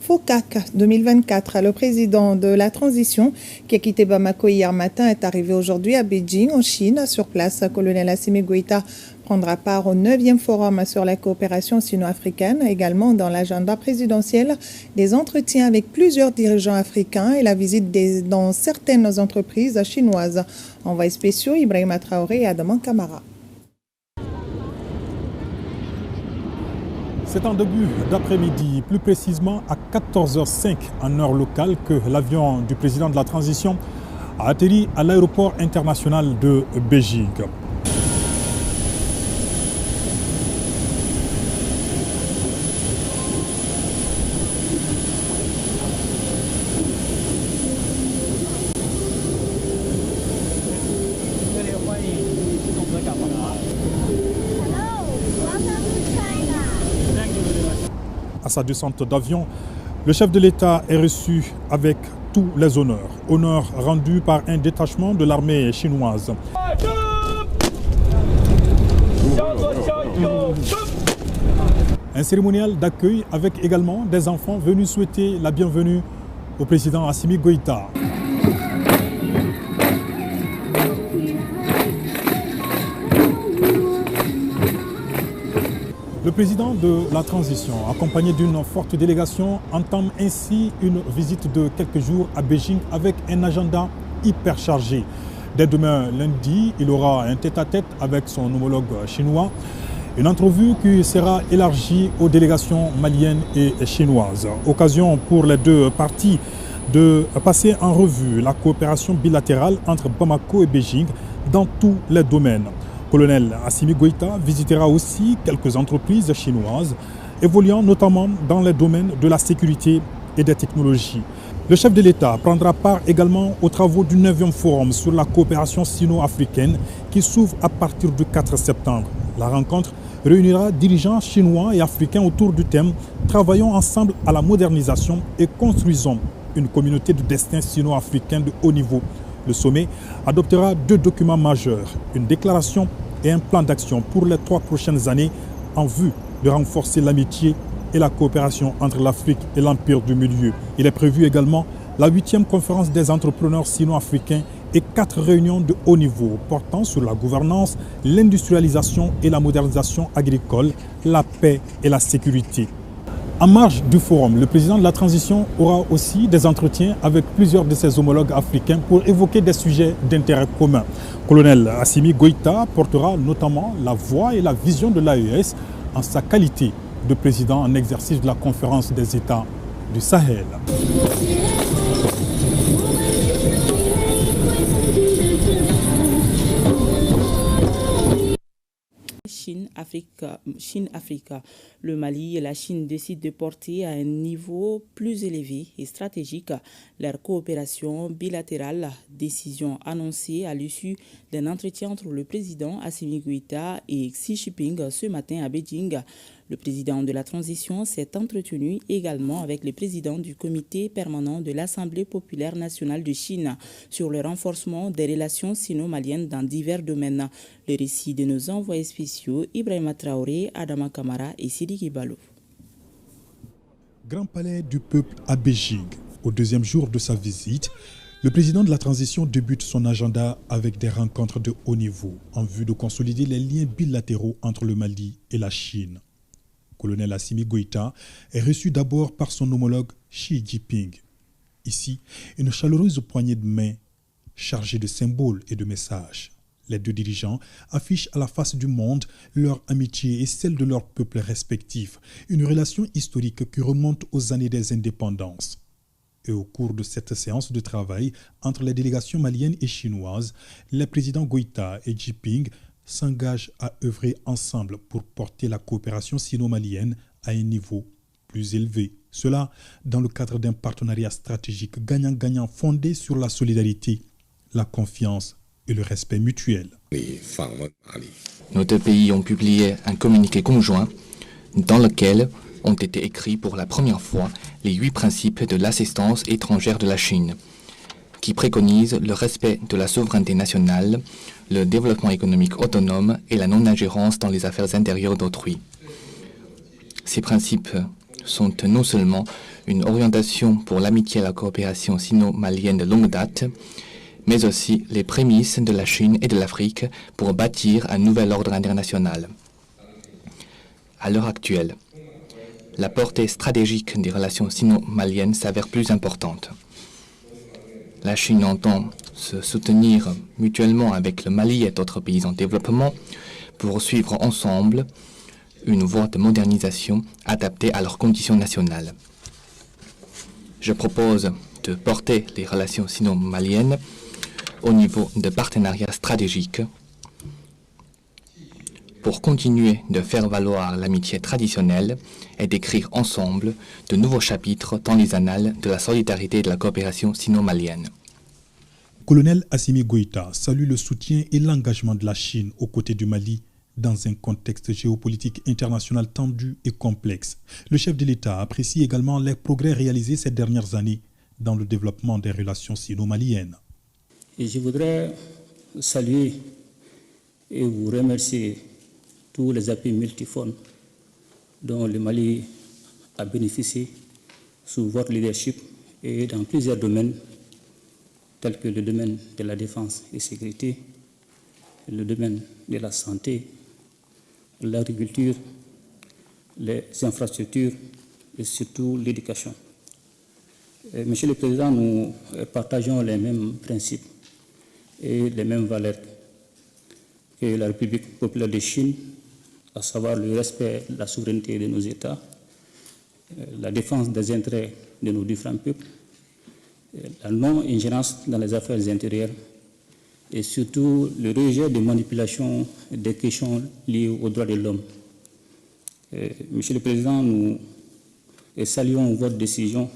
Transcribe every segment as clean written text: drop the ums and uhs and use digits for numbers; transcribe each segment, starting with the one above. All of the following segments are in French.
FOCAC 2024. Le président de la transition qui a quitté Bamako hier matin est arrivé aujourd'hui à Beijing, en Chine. Sur place, colonel Assimi Goïta prendra part au 9e forum sur la coopération sino-africaine. Également dans l'agenda présidentiel, des entretiens avec plusieurs dirigeants africains et la visite dans certaines entreprises chinoises. Envoyés spéciaux Ibrahima Traoré et Adaman Kamara. C'est en début d'après-midi, plus précisément à 14h05 en heure locale, que l'avion du président de la transition a atterri à l'aéroport international de Beijing. À sa descente d'avion, le chef de l'État est reçu avec tous les honneurs. Honneurs rendus par un détachement de l'armée chinoise. Un cérémonial d'accueil avec également des enfants venus souhaiter la bienvenue au président Assimi Goïta. Le président de la transition, accompagné d'une forte délégation, entame ainsi une visite de quelques jours à Beijing avec un agenda hyper chargé. Dès demain lundi, il aura un tête-à-tête avec son homologue chinois. Une entrevue qui sera élargie aux délégations maliennes et chinoises. Occasion pour les deux parties de passer en revue la coopération bilatérale entre Bamako et Beijing dans tous les domaines. Colonel Assimi Goïta visitera aussi quelques entreprises chinoises, évoluant notamment dans les domaines de la sécurité et des technologies. Le chef de l'État prendra part également aux travaux du 9e forum sur la coopération sino-africaine qui s'ouvre à partir du 4 septembre. La rencontre réunira dirigeants chinois et africains autour du thème « Travaillons ensemble à la modernisation et construisons une communauté de destin sino-africain de haut niveau ». Le sommet adoptera 2 documents majeurs, une déclaration et un plan d'action pour les 3 prochaines années en vue de renforcer l'amitié et la coopération entre l'Afrique et l'Empire du Milieu. Il est prévu également la 8e conférence des entrepreneurs sino-africains et 4 réunions de haut niveau portant sur la gouvernance, l'industrialisation et la modernisation agricole, la paix et la sécurité. En marge du forum, le président de la transition aura aussi des entretiens avec plusieurs de ses homologues africains pour évoquer des sujets d'intérêt commun. Colonel Assimi Goïta portera notamment la voix et la vision de l'AES en sa qualité de président en exercice de la conférence des États du Sahel. Chine-Afrique. Le Mali et la Chine décident de porter à un niveau plus élevé et stratégique leur coopération bilatérale. Décision annoncée à l'issue d'un entretien entre le président Assimi Goïta et Xi Jinping ce matin à Beijing. Le président de la transition s'est entretenu également avec le président du comité permanent de l'Assemblée populaire nationale de Chine sur le renforcement des relations sino-maliennes dans divers domaines. Le récit de nos envoyés spéciaux Ibrahima Traoré, Adama Kamara et Sidiki Balou. Grand Palais du Peuple à Beijing. Au 2e jour de sa visite, le président de la transition débute son agenda avec des rencontres de haut niveau en vue de consolider les liens bilatéraux entre le Mali et la Chine. Colonel Assimi Goïta est reçu d'abord par son homologue Xi Jinping. Ici, une chaleureuse poignée de main chargée de symboles et de messages. Les 2 dirigeants affichent à la face du monde leur amitié et celle de leurs peuples respectifs, une relation historique qui remonte aux années des indépendances. Et au cours de cette séance de travail entre les délégations maliennes et chinoises, les présidents Goïta et Jinping s'engagent à œuvrer ensemble pour porter la coopération sino-malienne à un niveau plus élevé. Cela dans le cadre d'un partenariat stratégique gagnant-gagnant fondé sur la solidarité, la confiance et le respect mutuel. Nos 2 pays ont publié un communiqué conjoint dans lequel ont été écrits pour la première fois les 8 principes de l'assistance étrangère de la Chine, qui préconisent le respect de la souveraineté nationale, le développement économique autonome et la non-ingérence dans les affaires intérieures d'autrui. Ces principes sont non seulement une orientation pour l'amitié et la coopération sino-malienne de longue date, mais aussi les prémices de la Chine et de l'Afrique pour bâtir un nouvel ordre international. À l'heure actuelle, la portée stratégique des relations sino-maliennes s'avère plus importante. La Chine entend se soutenir mutuellement avec le Mali et d'autres pays en développement pour suivre ensemble une voie de modernisation adaptée à leurs conditions nationales. Je propose de porter les relations sino-maliennes au niveau de partenariat stratégique pour continuer de faire valoir l'amitié traditionnelle et d'écrire ensemble de nouveaux chapitres dans les annales de la solidarité et de la coopération sino-malienne. Colonel Assimi Goïta salue le soutien et l'engagement de la Chine aux côtés du Mali dans un contexte géopolitique international tendu et complexe. Le chef de l'État apprécie également les progrès réalisés ces dernières années dans le développement des relations sino-maliennes. Et je voudrais saluer et vous remercier tous les appuis multiformes dont le Mali a bénéficié sous votre leadership et dans plusieurs domaines tels que le domaine de la défense et sécurité, le domaine de la santé, l'agriculture, les infrastructures et surtout l'éducation. Monsieur le Président, nous partageons les mêmes principes et les mêmes valeurs que la République populaire de Chine, à savoir le respect de la souveraineté de nos États, la défense des intérêts de nos différents peuples, la non-ingérence dans les affaires intérieures et surtout le rejet des manipulations des questions liées aux droits de l'homme. Monsieur le Président, nous saluons votre décision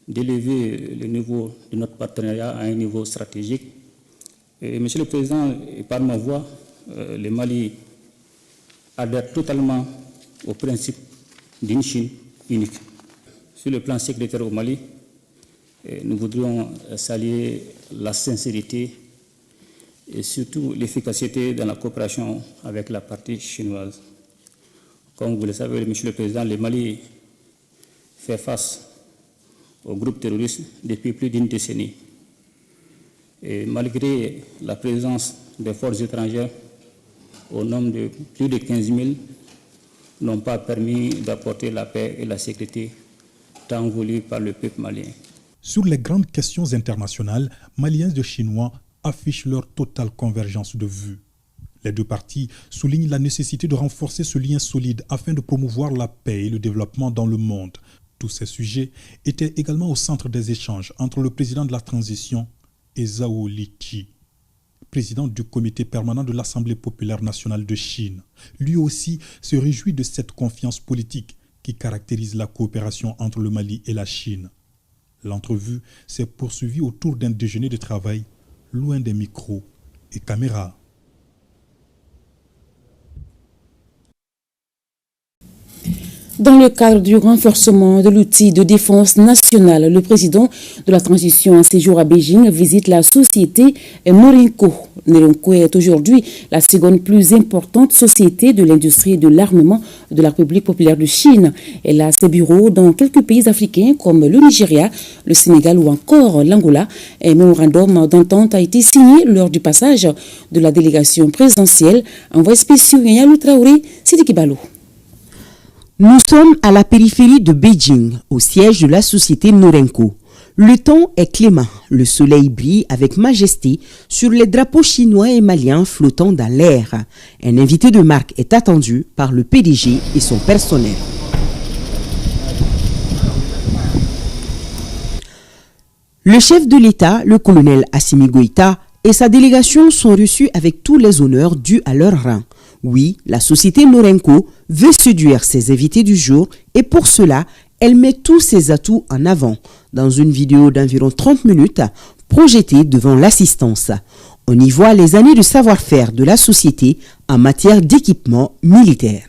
d'élever le niveau de notre partenariat à un niveau stratégique. Et Monsieur le Président, par ma voix, le Mali adhère totalement au principe d'une Chine unique. Sur le plan sécuritaire au Mali, nous voudrions saluer la sincérité et surtout l'efficacité dans la coopération avec la partie chinoise. Comme vous le savez, Monsieur le Président, le Mali fait face au groupe terroriste depuis plus d'une décennie. Et malgré la présence des forces étrangères, au nombre de plus de 15 000, n'ont pas permis d'apporter la paix et la sécurité tant voulues par le peuple malien. Sur les grandes questions internationales, Maliens et Chinois affichent leur totale convergence de vues. Les deux parties soulignent la nécessité de renforcer ce lien solide afin de promouvoir la paix et le développement dans le monde. Tous ces sujets étaient également au centre des échanges entre le président de la transition et Zhao Liqi, président du comité permanent de l'Assemblée populaire nationale de Chine. Lui aussi se réjouit de cette confiance politique qui caractérise la coopération entre le Mali et la Chine. L'entrevue s'est poursuivie autour d'un déjeuner de travail, loin des micros et caméras. Dans le cadre du renforcement de l'outil de défense nationale, le président de la transition en séjour à Beijing visite la société Norinco. Norinco est aujourd'hui la seconde plus importante société de l'industrie de l'armement de la République populaire de Chine. Elle a ses bureaux dans quelques pays africains comme le Nigeria, le Sénégal ou encore l'Angola. Un mémorandum d'entente a été signé lors du passage de la délégation présidentielle. Envoyé spécial Yanyalou Traoré, Sidiki Balo. Nous sommes à la périphérie de Beijing, au siège de la société Norinco. Le temps est clément, le soleil brille avec majesté sur les drapeaux chinois et maliens flottant dans l'air. Un invité de marque est attendu par le PDG et son personnel. Le chef de l'État, le colonel Assimi Goïta, et sa délégation sont reçus avec tous les honneurs dus à leur rang. Oui, la société Norinco veut séduire ses invités du jour et pour cela, elle met tous ses atouts en avant dans une vidéo d'environ 30 minutes projetée devant l'assistance. On y voit les années de savoir-faire de la société en matière d'équipement militaire.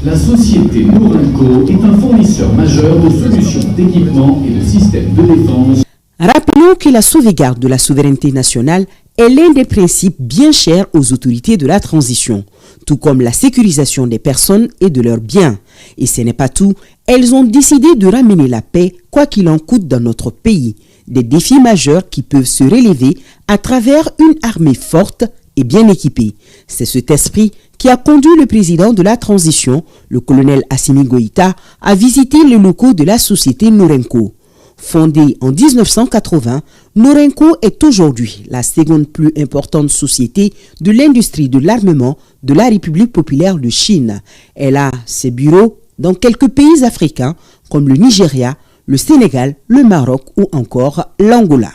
La société Norinco est un fournisseur majeur de solutions d'équipement et de systèmes de défense. Rappelons que la sauvegarde de la souveraineté nationale est l'un des principes bien chers aux autorités de la transition. tout comme la sécurisation des personnes et de leurs biens. Et ce n'est pas tout, elles ont décidé de ramener la paix, quoi qu'il en coûte dans notre pays. Des défis majeurs qui peuvent se relever à travers une armée forte et bien équipée. C'est cet esprit qui a conduit le président de la transition, le colonel Assimi Goïta, à visiter les locaux de la société Norenco. Fondée en 1980, Norenco est aujourd'hui la seconde plus importante société de l'industrie de l'armement de la République populaire de Chine. Elle a ses bureaux dans quelques pays africains comme le Nigeria, le Sénégal, le Maroc ou encore l'Angola.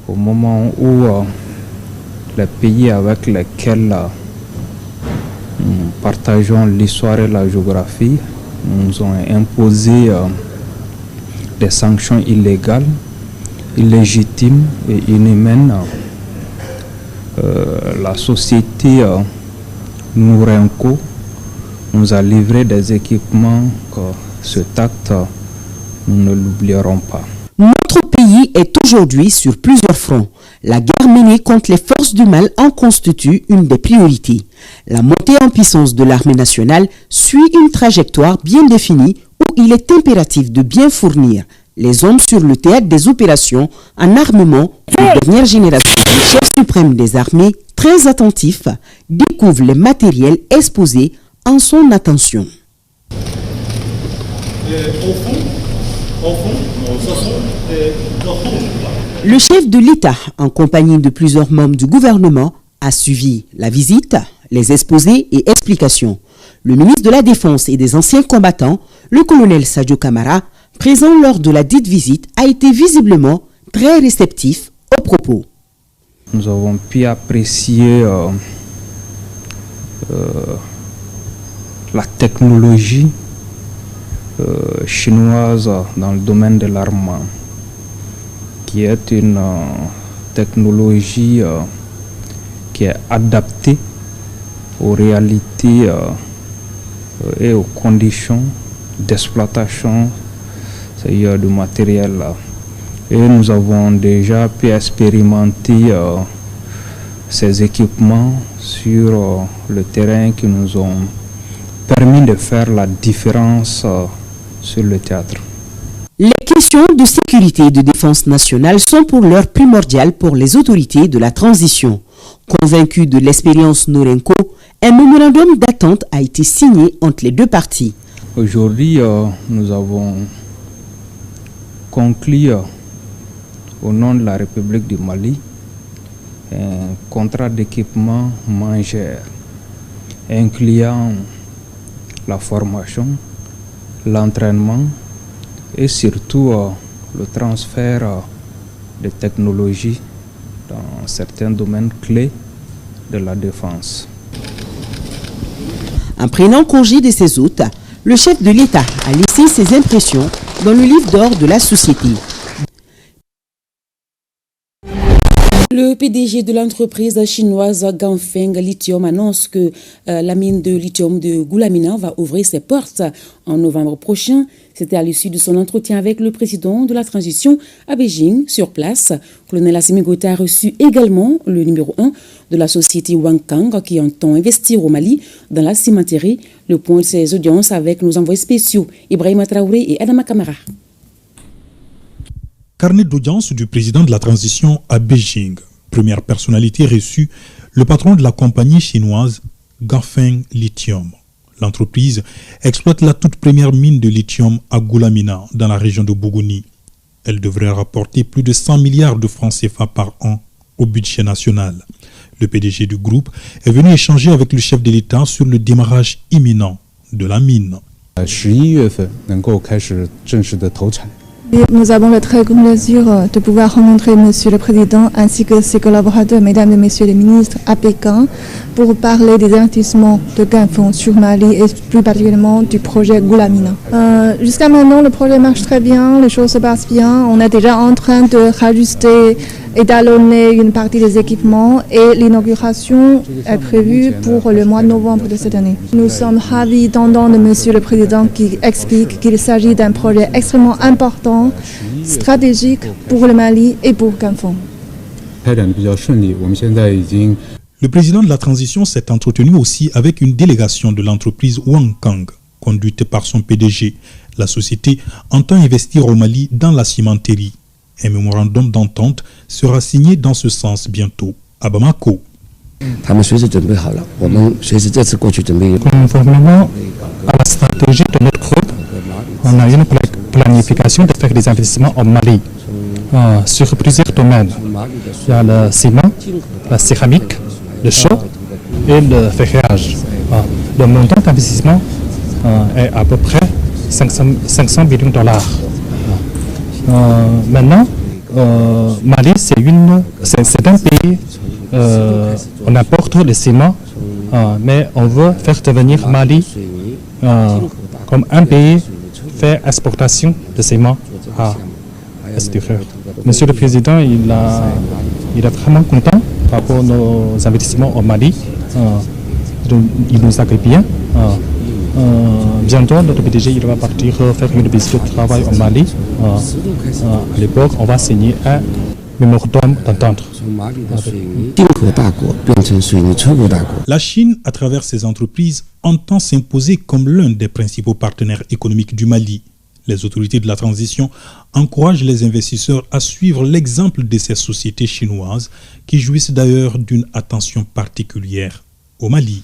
Au moment où les pays avec lesquels nous partageons l'histoire et la géographie nous ont imposé des sanctions illégales, illégitimes et inhumaines, la société Norenco nous a livré des équipements que cet acte, nous ne l'oublierons pas. Notre pays est aujourd'hui sur plusieurs fronts. La guerre menée contre les forces du mal en constitue une des priorités. La montée en puissance de l'armée nationale suit une trajectoire bien définie où il est impératif de bien fournir les hommes sur le théâtre des opérations en armement de dernière génération. Le chef suprême des armées, très attentif, découvre les matériels exposés en son attention. Le chef de l'État, en compagnie de plusieurs membres du gouvernement, a suivi la visite, les exposés et explications. Le ministre de la Défense et des anciens combattants, le colonel Sadio Camara, présent lors de la dite visite, a été visiblement très réceptif aux propos. Nous avons pu apprécier la technologie chinoise dans le domaine de l'armement, qui est une technologie qui est adaptée aux réalités et aux conditions d'exploitation du matériel. Et nous avons déjà pu expérimenter ces équipements sur le terrain qui nous ont permis de faire la différence sur le théâtre. Les questions de sécurité et de défense nationale sont pour l'heure primordiales pour les autorités de la transition. Convaincus de l'expérience Norenco, un mémorandum d'attente a été signé entre les deux parties. Aujourd'hui, nous avons conclu au nom de la République du Mali un contrat d'équipement majeur incluant la formation, l'entraînement et surtout le transfert de technologies dans certains domaines clés de la défense. En prenant congé de ses hôtes, le chef de l'État a laissé ses impressions dans le livre d'or de la société. Le PDG de l'entreprise chinoise Ganfeng Lithium annonce que la mine de lithium de Goulamina va ouvrir ses portes en novembre prochain. C'était à l'issue de son entretien avec le président de la transition à Beijing sur place. Colonel Assimi Goïta a reçu également le numéro 1 de la société Wankang qui entend investir au Mali dans la cimenterie. Le point de ses audiences avec nos envoyés spéciaux Ibrahima Traoré et Adama Kamara. Carnet d'audience du président de la transition à Beijing. Première personnalité reçue, le patron de la compagnie chinoise Ganfeng Lithium. L'entreprise exploite la toute première mine de lithium à Goulamina, dans la région de Bougouni. Elle devrait rapporter plus de 100 milliards de francs CFA par an au budget national. Le PDG du groupe est venu échanger avec le chef de l'État sur le démarrage imminent de la mine. Nous avons le très grand plaisir de pouvoir rencontrer Monsieur le Président ainsi que ses collaborateurs, Mesdames et Messieurs les ministres, à Pékin pour parler des investissements de Ganfeng sur Mali et plus particulièrement du projet Goulamina. Jusqu'à maintenant, le projet marche très bien, les choses se passent bien. On est déjà en train de rajuster et d'allonner une partie des équipements et l'inauguration est prévue pour le mois de novembre de cette année. Nous sommes ravis d'entendre Monsieur le Président qui explique qu'il s'agit d'un projet extrêmement important, stratégique pour le Mali et pour Ganfeng. Le président de la transition s'est entretenu aussi avec une délégation de l'entreprise Wankang, conduite par son PDG. La société entend investir au Mali dans la cimenterie. Un mémorandum d'entente sera signé dans ce sens bientôt à Bamako. Conformément à la stratégie de notre groupe, on a une planification de faire des investissements au Mali sur plusieurs domaines. Il y a le ciment, la céramique, le chaux et le ferrage. Le montant d'investissement est à peu près 500 millions de dollars. Maintenant, Mali, c'est un pays, on importe le ciment, mais on veut faire devenir Mali comme un pays fait exportation de ciment à l'extérieur. Monsieur le Président, il est vraiment content par rapport à nos investissements au Mali. Il nous accueille bien. Bientôt, notre PDG il va partir faire une visite de travail au Mali. À l'époque, on va signer un mémorandum d'entente. La Chine, à travers ses entreprises, entend s'imposer comme l'un des principaux partenaires économiques du Mali. Les autorités de la transition encouragent les investisseurs à suivre l'exemple de ces sociétés chinoises qui jouissent d'ailleurs d'une attention particulière au Mali.